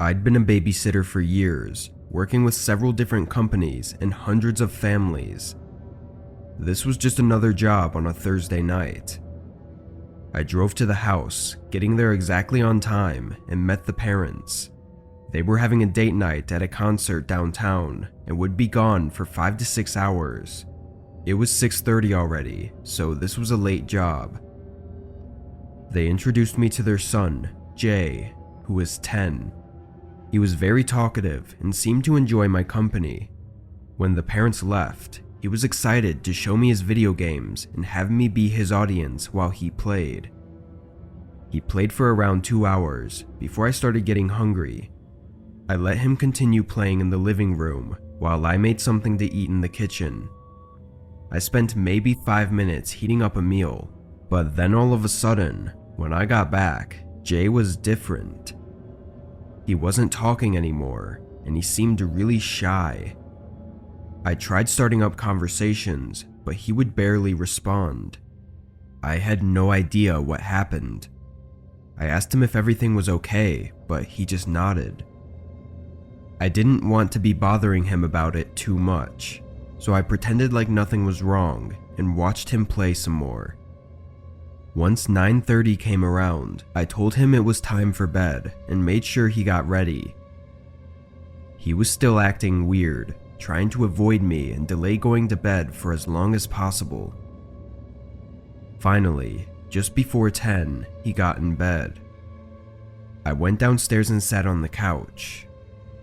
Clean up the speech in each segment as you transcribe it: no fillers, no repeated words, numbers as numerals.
I'd been a babysitter for years, working with several different companies and hundreds of families. This was just another job on a Thursday night. I drove to the house, getting there exactly on time, and met the parents. They were having a date night at a concert downtown and would be gone for 5 to 6 hours. It was 6:30 already, so this was a late job. They introduced me to their son, Jay, who was 10. He was very talkative and seemed to enjoy my company. When the parents left, he was excited to show me his video games and have me be his audience while he played. He played for around 2 hours before I started getting hungry. I let him continue playing in the living room while I made something to eat in the kitchen. I spent maybe 5 minutes heating up a meal, but then all of a sudden, when I got back, Jay was different. He wasn't talking anymore, and he seemed really shy. I tried starting up conversations, but he would barely respond. I had no idea what happened. I asked him if everything was okay, but he just nodded. I didn't want to be bothering him about it too much, so I pretended like nothing was wrong and watched him play some more. Once 9:30 came around, I told him it was time for bed and made sure he got ready. He was still acting weird, trying to avoid me and delay going to bed for as long as possible. Finally, just before 10, he got in bed. I went downstairs and sat on the couch.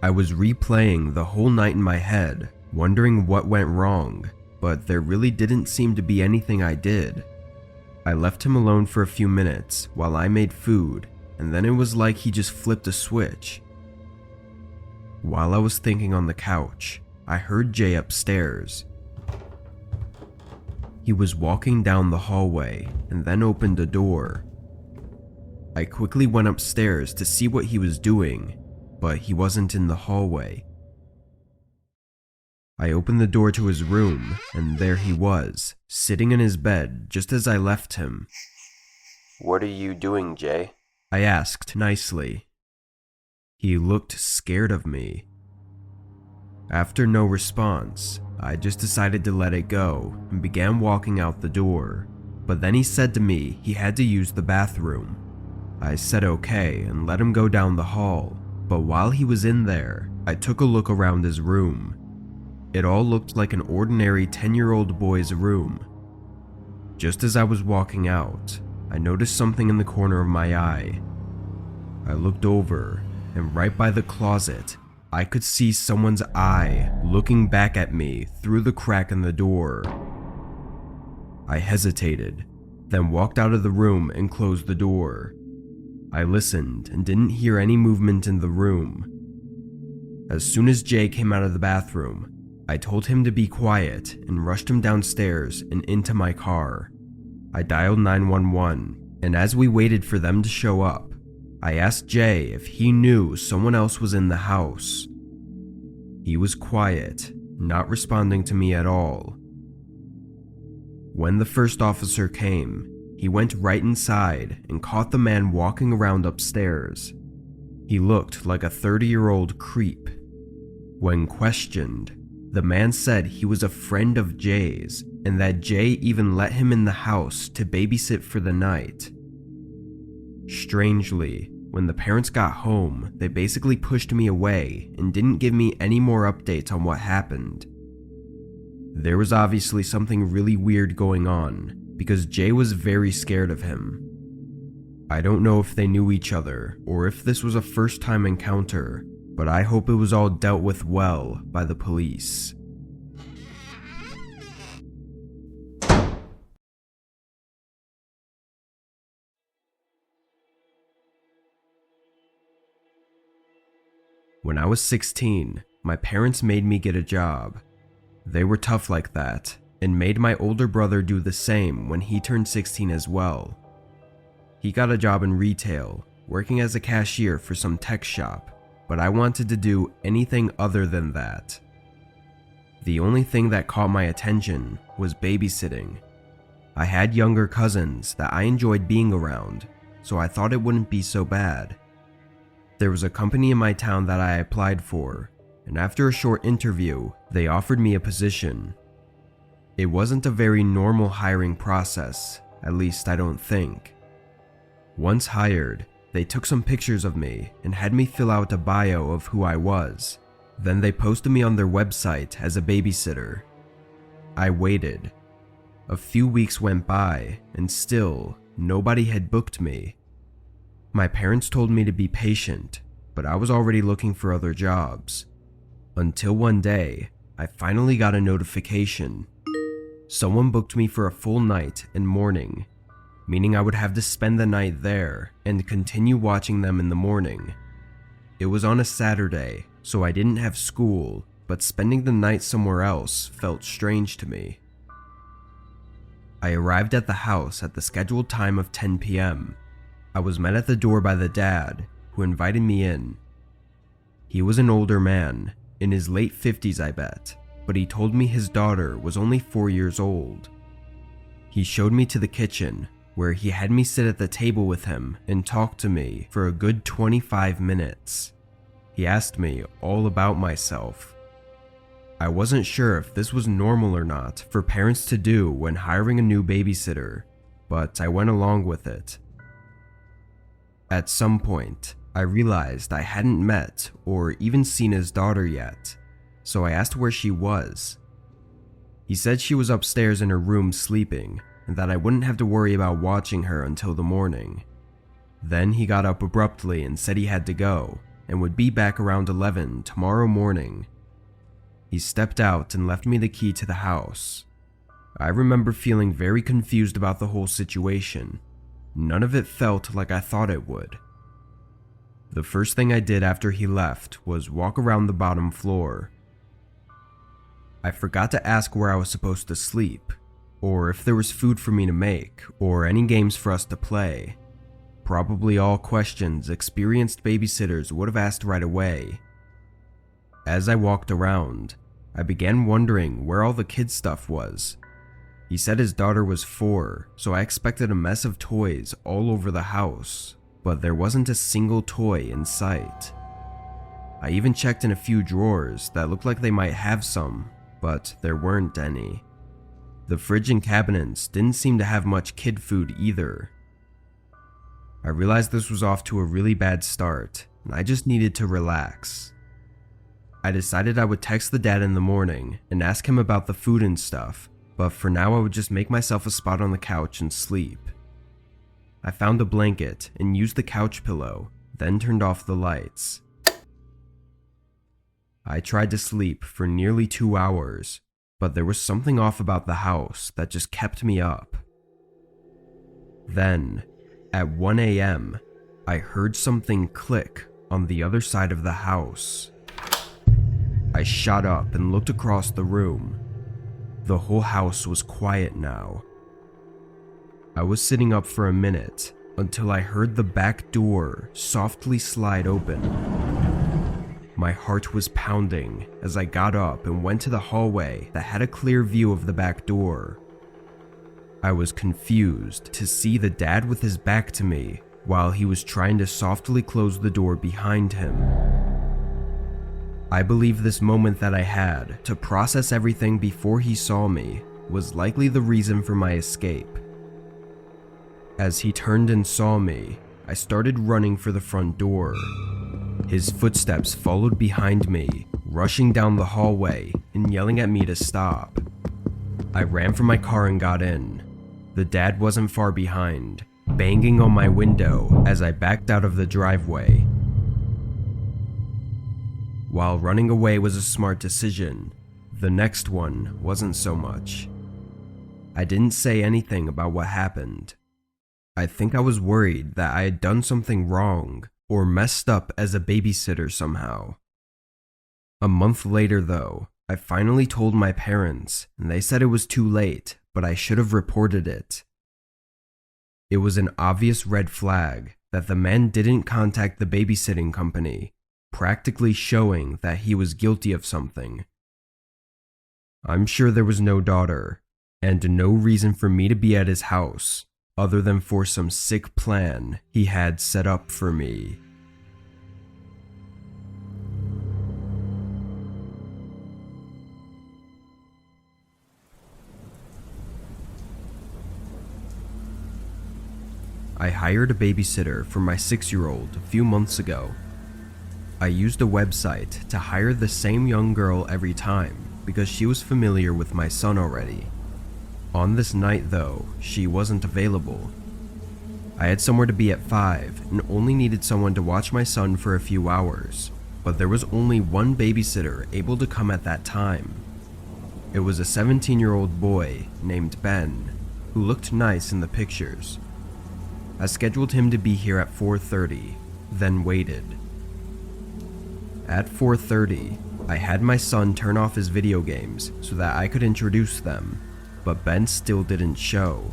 I was replaying the whole night in my head, wondering what went wrong, but there really didn't seem to be anything I did. I left him alone for a few minutes while I made food, and then it was like he just flipped a switch. While I was thinking on the couch, I heard Jay upstairs. He was walking down the hallway and then opened a door. I quickly went upstairs to see what he was doing, but he wasn't in the hallway. I opened the door to his room, and there he was, sitting in his bed just as I left him. "What are you doing, Jay?" I asked nicely. He looked scared of me. After no response, I just decided to let it go and began walking out the door, but then he said to me he had to use the bathroom. I said okay and let him go down the hall, but while he was in there, I took a look around his room. It all looked like an ordinary 10-year-old boy's room. Just as I was walking out, I noticed something in the corner of my eye. I looked over, and right by the closet, I could see someone's eye looking back at me through the crack in the door. I hesitated, then walked out of the room and closed the door. I listened and didn't hear any movement in the room. As soon as Jay came out of the bathroom, I told him to be quiet and rushed him downstairs and into my car. I dialed 911, and as we waited for them to show up, I asked Jay if he knew someone else was in the house. He was quiet, not responding to me at all. When the first officer came, he went right inside and caught the man walking around upstairs. He looked like a 30-year-old creep. When questioned, the man said he was a friend of Jay's and that Jay even let him in the house to babysit for the night. Strangely, when the parents got home, they basically pushed me away and didn't give me any more updates on what happened. There was obviously something really weird going on because Jay was very scared of him. I don't know if they knew each other or if this was a first-time encounter, but I hope it was all dealt with well by the police. When I was 16, my parents made me get a job. They were tough like that, and made my older brother do the same when he turned 16 as well. He got a job in retail, working as a cashier for some tech shop, but I wanted to do anything other than that. The only thing that caught my attention was babysitting. I had younger cousins that I enjoyed being around, so I thought it wouldn't be so bad. There was a company in my town that I applied for, and after a short interview, they offered me a position. It wasn't a very normal hiring process, at least I don't think. Once hired, they took some pictures of me and had me fill out a bio of who I was. Then they posted me on their website as a babysitter. I waited. A few weeks went by, and still, nobody had booked me. My parents told me to be patient, but I was already looking for other jobs. Until one day, I finally got a notification. Someone booked me for a full night and morning, meaning I would have to spend the night there and continue watching them in the morning. It was on a Saturday, so I didn't have school, but spending the night somewhere else felt strange to me. I arrived at the house at the scheduled time of 10 p.m. I was met at the door by the dad, who invited me in. He was an older man, in his late 50s I bet, but he told me his daughter was only 4 years old. He showed me to the kitchen, where he had me sit at the table with him and talk to me for a good 25 minutes. He asked me all about myself. I wasn't sure if this was normal or not for parents to do when hiring a new babysitter, but I went along with it. At some point, I realized I hadn't met or even seen his daughter yet, so I asked where she was. He said she was upstairs in her room sleeping, and that I wouldn't have to worry about watching her until the morning. Then he got up abruptly and said he had to go, and would be back around 11 tomorrow morning. He stepped out and left me the key to the house. I remember feeling very confused about the whole situation. None of it felt like I thought it would. The first thing I did after he left was walk around the bottom floor. I forgot to ask where I was supposed to sleep, or if there was food for me to make, or any games for us to play. Probably all questions experienced babysitters would have asked right away. As I walked around, I began wondering where all the kids' stuff was. He said his daughter was 4, so I expected a mess of toys all over the house, but there wasn't a single toy in sight. I even checked in a few drawers that looked like they might have some, but there weren't any. The fridge and cabinets didn't seem to have much kid food either. I realized this was off to a really bad start, and I just needed to relax. I decided I would text the dad in the morning and ask him about the food and stuff, but for now I would just make myself a spot on the couch and sleep. I found a blanket and used the couch pillow, then turned off the lights. I tried to sleep for nearly 2 hours, but there was something off about the house that just kept me up. Then, at 1 a.m., I heard something click on the other side of the house. I shot up and looked across the room. The whole house was quiet now. I was sitting up for a minute until I heard the back door softly slide open. My heart was pounding as I got up and went to the hallway that had a clear view of the back door. I was confused to see the dad with his back to me while he was trying to softly close the door behind him. I believe this moment that I had to process everything before he saw me was likely the reason for my escape. As he turned and saw me, I started running for the front door. His footsteps followed behind me, rushing down the hallway and yelling at me to stop. I ran for my car and got in. The dad wasn't far behind, banging on my window as I backed out of the driveway. While running away was a smart decision, the next one wasn't so much. I didn't say anything about what happened. I think I was worried that I had done something wrong or messed up as a babysitter somehow. A month later though, I finally told my parents and they said it was too late, but I should have reported it. It was an obvious red flag that the man didn't contact the babysitting company, practically showing that he was guilty of something. I'm sure there was no daughter, and no reason for me to be at his house, other than for some sick plan he had set up for me. I hired a babysitter for my 6-year-old a few months ago. I used a website to hire the same young girl every time because she was familiar with my son already. On this night though, she wasn't available. I had somewhere to be at 5 and only needed someone to watch my son for a few hours, but there was only one babysitter able to come at that time. It was a 17-year-old boy named Ben, who looked nice in the pictures. I scheduled him to be here at 4:30, then waited. At 4:30, I had my son turn off his video games so that I could introduce them, but Ben still didn't show.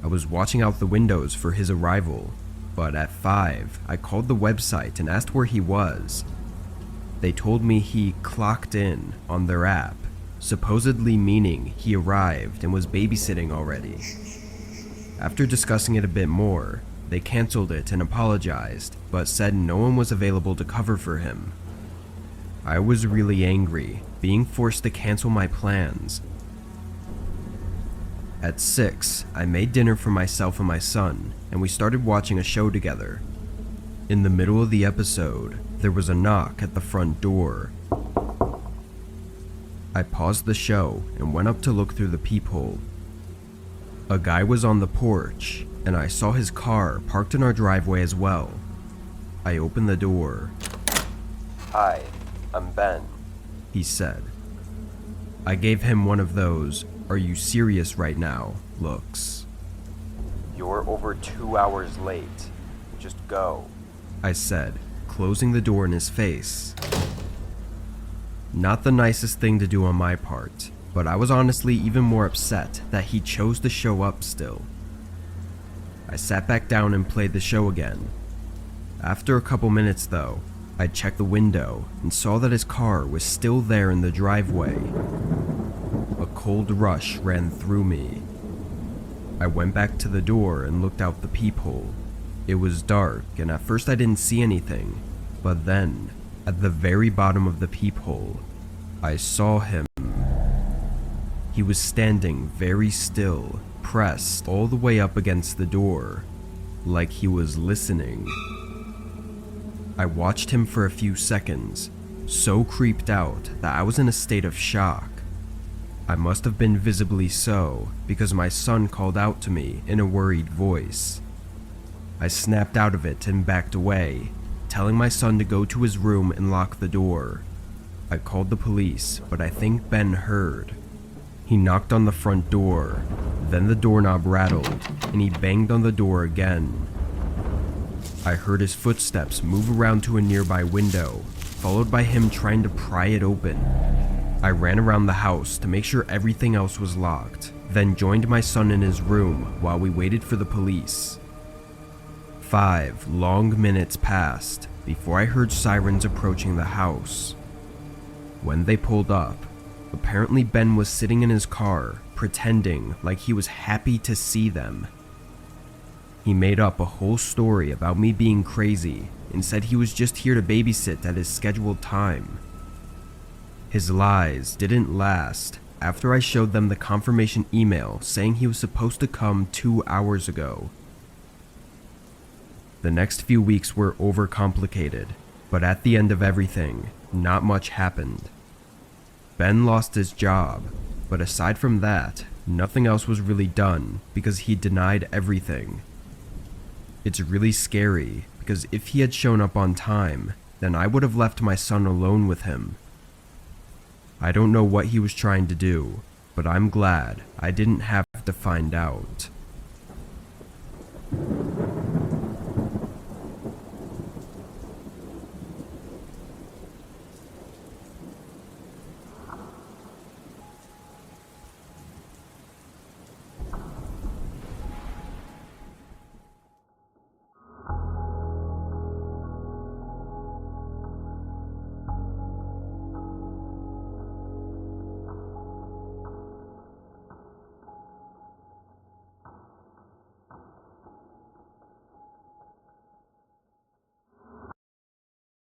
I was watching out the windows for his arrival, but at 5, I called the website and asked where he was. They told me he clocked in on their app, supposedly meaning he arrived and was babysitting already. After discussing it a bit more, they canceled it and apologized, but said no one was available to cover for him. I was really angry, being forced to cancel my plans. At 6, I made dinner for myself and my son, and we started watching a show together. In the middle of the episode, there was a knock at the front door. I paused the show and went up to look through the peephole. A guy was on the porch, and I saw his car parked in our driveway as well. I opened the door. "Hi, I'm Ben," he said. I gave him one of those "Are you serious right now?" looks. "You're over 2 hours late. Just go," I said, closing the door in his face. Not the nicest thing to do on my part, but I was honestly even more upset that he chose to show up still. I sat back down and played the show again. After a couple minutes though, I checked the window and saw that his car was still there in the driveway. A cold rush ran through me. I went back to the door and looked out the peephole. It was dark, and at first I didn't see anything, but then, at the very bottom of the peephole, I saw him. He was standing very still, pressed all the way up against the door, like he was listening. I watched him for a few seconds, so creeped out that I was in a state of shock. I must have been visibly so, because my son called out to me in a worried voice. I snapped out of it and backed away, telling my son to go to his room and lock the door. I called the police, but I think Ben heard. He knocked on the front door, then the doorknob rattled, and he banged on the door again. I heard his footsteps move around to a nearby window, followed by him trying to pry it open. I ran around the house to make sure everything else was locked, then joined my son in his room while we waited for the police. 5 long minutes passed before I heard sirens approaching the house. When they pulled up, apparently Ben was sitting in his car, pretending like he was happy to see them. He made up a whole story about me being crazy and said he was just here to babysit at his scheduled time. His lies didn't last after I showed them the confirmation email saying he was supposed to come 2 hours ago. The next few weeks were overcomplicated, but at the end of everything, not much happened. Ben lost his job, but aside from that, nothing else was really done because he denied everything. It's really scary because if he had shown up on time, then I would have left my son alone with him. I don't know what he was trying to do, but I'm glad I didn't have to find out.